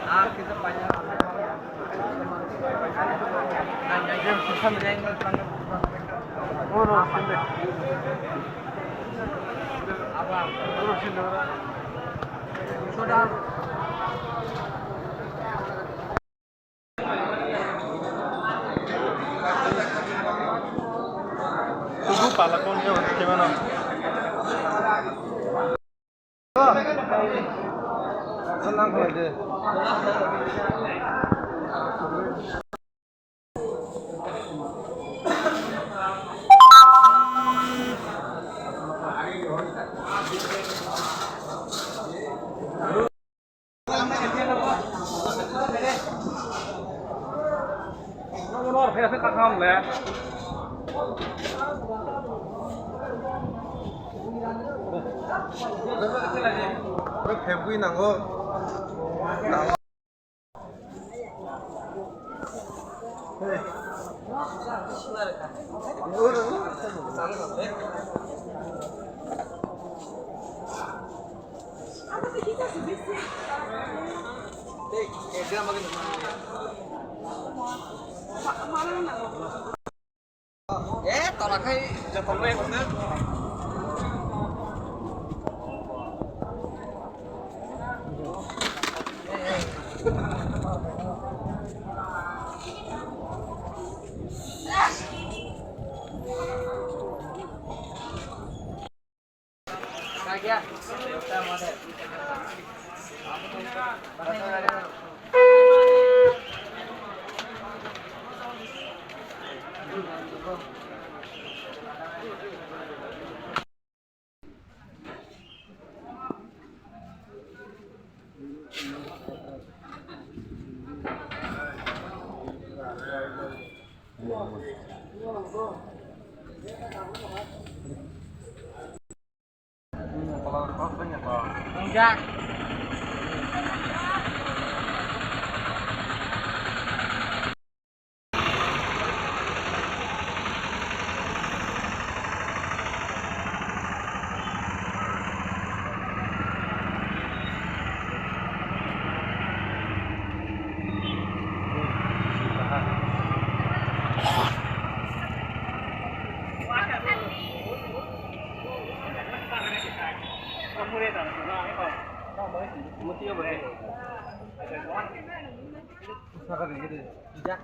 Ah, kita banyak. Hanya yang susah menyanyi sangat. Oh, no, sini. Apa? Terus sini. Sudah. Tunggu pala konnya gimana? Tenang aja. Nomor saya kakam lah. 왜 배부이 난 거? tolak hay jangan main bener. Kaya, kita mau deh. Enggak. Tidak.